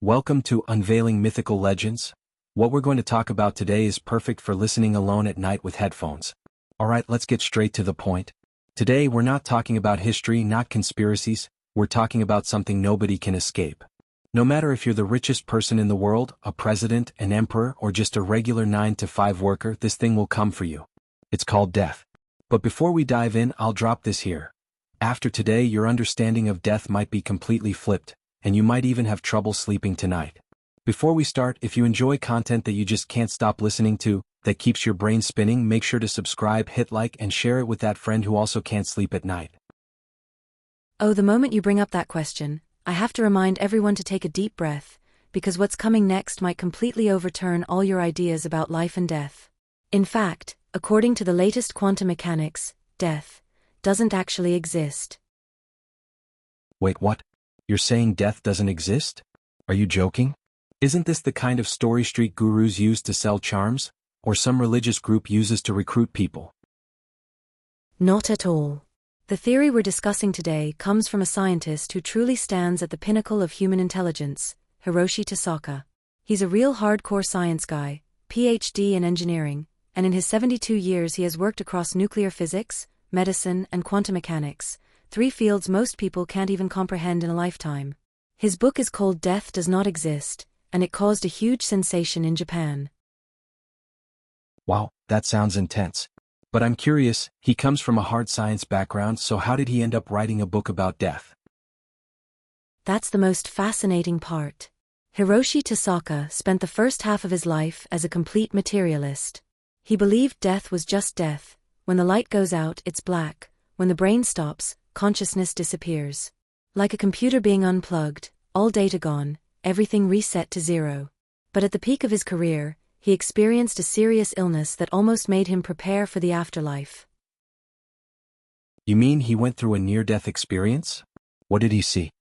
Welcome to Unveiling Mythical Legends. What we're going to talk about today is perfect for listening alone at night with headphones. Alright, let's get straight to the point. Today we're not talking about history, not conspiracies, we're talking about something nobody can escape. No matter if you're the richest person in the world, a president, an emperor, or just a regular 9-to-5 worker, this thing will come for you. It's called death. But before we dive in, I'll drop this here. After today, your understanding of death might be completely flipped, and you might even have trouble sleeping tonight. Before we start, if you enjoy content that you just can't stop listening to, that keeps your brain spinning, make sure to subscribe, hit like, and share it with that friend who also can't sleep at night. Oh, the moment you bring up that question, I have to remind everyone to take a deep breath, because what's coming next might completely overturn all your ideas about life and death. In fact, according to the latest quantum mechanics, death doesn't actually exist. Wait, what? You're saying death doesn't exist? Are you joking? Isn't this the kind of story street gurus use to sell charms, or some religious group uses to recruit people? Not at all. The theory we're discussing today comes from a scientist who truly stands at the pinnacle of human intelligence, Hiroshi Tasaka. He's a real hardcore science guy, PhD in engineering, and in his 72 years he has worked across nuclear physics, medicine, and quantum mechanics, 3 fields most people can't even comprehend in a lifetime. His book is called Death Does Not Exist, and it caused a huge sensation in Japan. Wow, that sounds intense. But I'm curious, he comes from a hard science background, so how did he end up writing a book about death? That's the most fascinating part. Hiroshi Tasaka spent the first half of his life as a complete materialist. He believed death was just death. When the light goes out, it's black. When the brain stops, consciousness disappears. Like a computer being unplugged, all data gone, everything reset to zero. But at the peak of his career, he experienced a serious illness that almost made him prepare for the afterlife. You mean he went through a near-death experience? What did he see?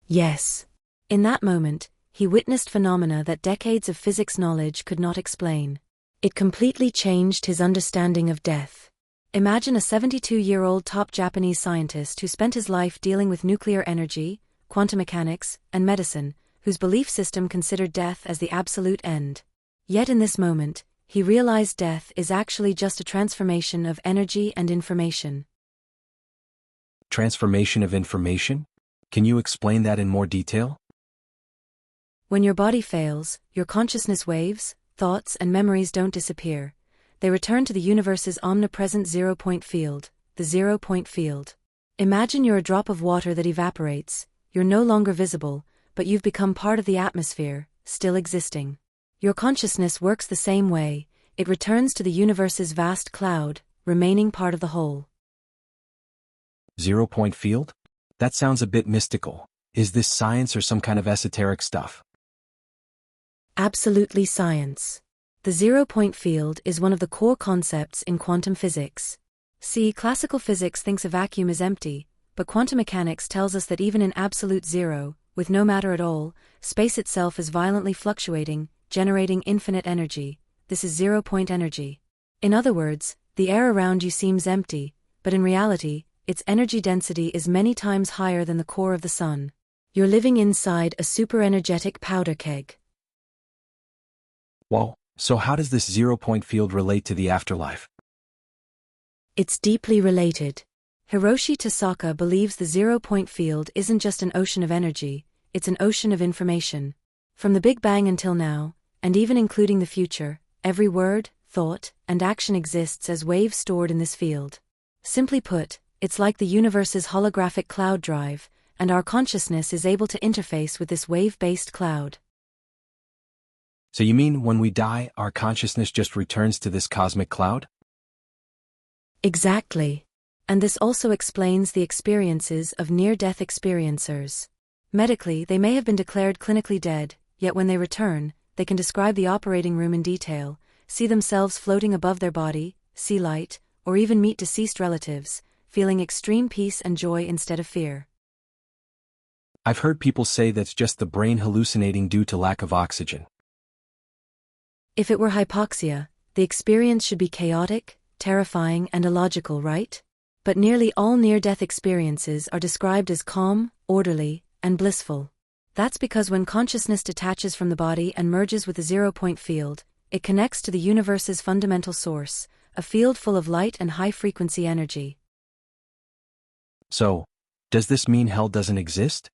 Yes. In that moment, he witnessed phenomena that decades of physics knowledge could not explain. It completely changed his understanding of death. Imagine a 72-year-old top Japanese scientist who spent his life dealing with nuclear energy, quantum mechanics, and medicine, whose belief system considered death as the absolute end. Yet in this moment, he realized death is actually just a transformation of energy and information. Transformation of information? Can you explain that in more detail? When your body fails, your consciousness waves, thoughts and memories don't disappear. They return to the universe's omnipresent zero-point field, the zero-point field. Imagine you're a drop of water that evaporates. You're no longer visible, but you've become part of the atmosphere, still existing. Your consciousness works the same way. It returns to the universe's vast cloud, remaining part of the whole. Zero-point field? That sounds a bit mystical. Is this science or some kind of esoteric stuff? Absolutely science. The zero-point field is one of the core concepts in quantum physics. See, classical physics thinks a vacuum is empty, but quantum mechanics tells us that even in absolute zero, with no matter at all, space itself is violently fluctuating, generating infinite energy. This is zero-point energy. In other words, the air around you seems empty, but in reality, its energy density is many times higher than the core of the sun. You're living inside a super-energetic powder keg. Whoa, so how does this zero-point field relate to the afterlife? It's deeply related. Hiroshi Tasaka believes the zero-point field isn't just an ocean of energy, it's an ocean of information. From the Big Bang until now, and even including the future, every word, thought, and action exists as waves stored in this field. Simply put, it's like the universe's holographic cloud drive, and our consciousness is able to interface with this wave-based cloud. So you mean when we die, our consciousness just returns to this cosmic cloud? Exactly. And this also explains the experiences of near-death experiencers. Medically, they may have been declared clinically dead, yet when they return, they can describe the operating room in detail, see themselves floating above their body, see light, or even meet deceased relatives, feeling extreme peace and joy instead of fear. I've heard people say that's just the brain hallucinating due to lack of oxygen. If it were hypoxia, the experience should be chaotic, terrifying, and illogical, right? But nearly all near-death experiences are described as calm, orderly, and blissful. That's because when consciousness detaches from the body and merges with the zero-point field, it connects to the universe's fundamental source, a field full of light and high-frequency energy. So, does this mean hell doesn't exist?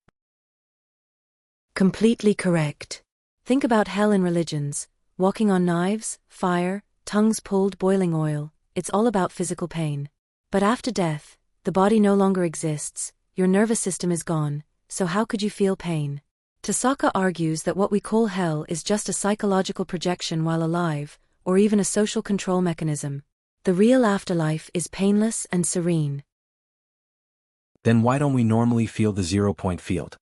Completely correct. Think about hell in religions: walking on knives, fire, tongues pulled, boiling oil. It's all about physical pain. But after death, the body no longer exists, your nervous system is gone, so how could you feel pain? Tasaka argues that what we call hell is just a psychological projection while alive, or even a social control mechanism. The real afterlife is painless and serene. Then why don't we normally feel the zero-point field?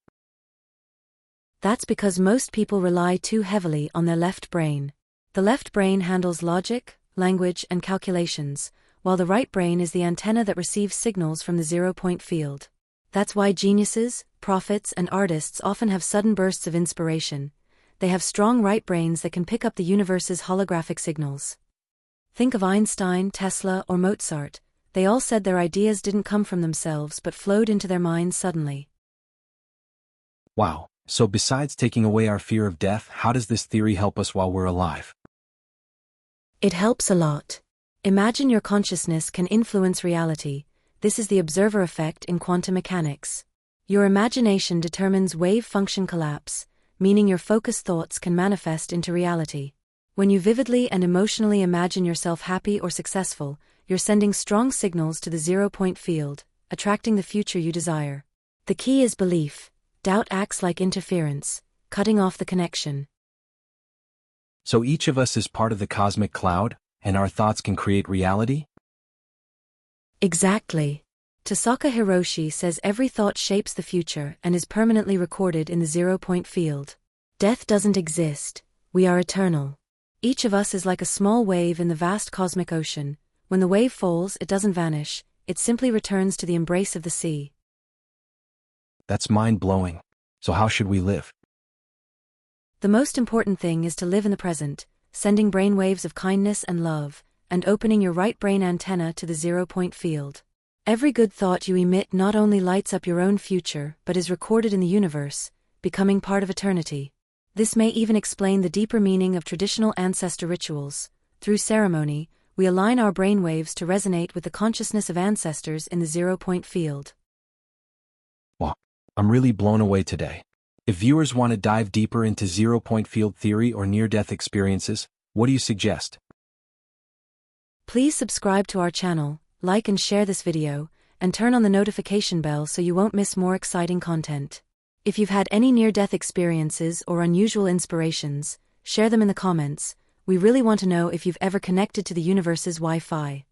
That's because most people rely too heavily on their left brain. The left brain handles logic, language, and calculations, while the right brain is the antenna that receives signals from the zero-point field. That's why geniuses, prophets, and artists often have sudden bursts of inspiration. They have strong right brains that can pick up the universe's holographic signals. Think of Einstein, Tesla, or Mozart. They all said their ideas didn't come from themselves but flowed into their minds suddenly. Wow, so besides taking away our fear of death, how does this theory help us while we're alive? It helps a lot. Imagine your consciousness can influence reality. This is the observer effect in quantum mechanics. Your imagination determines wave function collapse, meaning your focused thoughts can manifest into reality. When you vividly and emotionally imagine yourself happy or successful, you're sending strong signals to the zero-point field, attracting the future you desire. The key is belief. Doubt acts like interference, cutting off the connection. So each of us is part of the cosmic cloud, and our thoughts can create reality? Exactly. Tasaka Hiroshi says every thought shapes the future and is permanently recorded in the zero-point field. Death doesn't exist, we are eternal. Each of us is like a small wave in the vast cosmic ocean. When the wave falls, it doesn't vanish, it simply returns to the embrace of the sea. That's mind-blowing. So how should we live? The most important thing is to live in the present, sending brainwaves of kindness and love, and opening your right brain antenna to the zero-point field. Every good thought you emit not only lights up your own future but is recorded in the universe, becoming part of eternity. This may even explain the deeper meaning of traditional ancestor rituals. Through ceremony, we align our brainwaves to resonate with the consciousness of ancestors in the zero-point field. Wow, I'm really blown away today. If viewers want to dive deeper into zero-point field theory or near-death experiences, what do you suggest? Please subscribe to our channel, like and share this video, and turn on the notification bell so you won't miss more exciting content. If you've had any near-death experiences or unusual inspirations, share them in the comments. We really want to know if you've ever connected to the universe's Wi-Fi.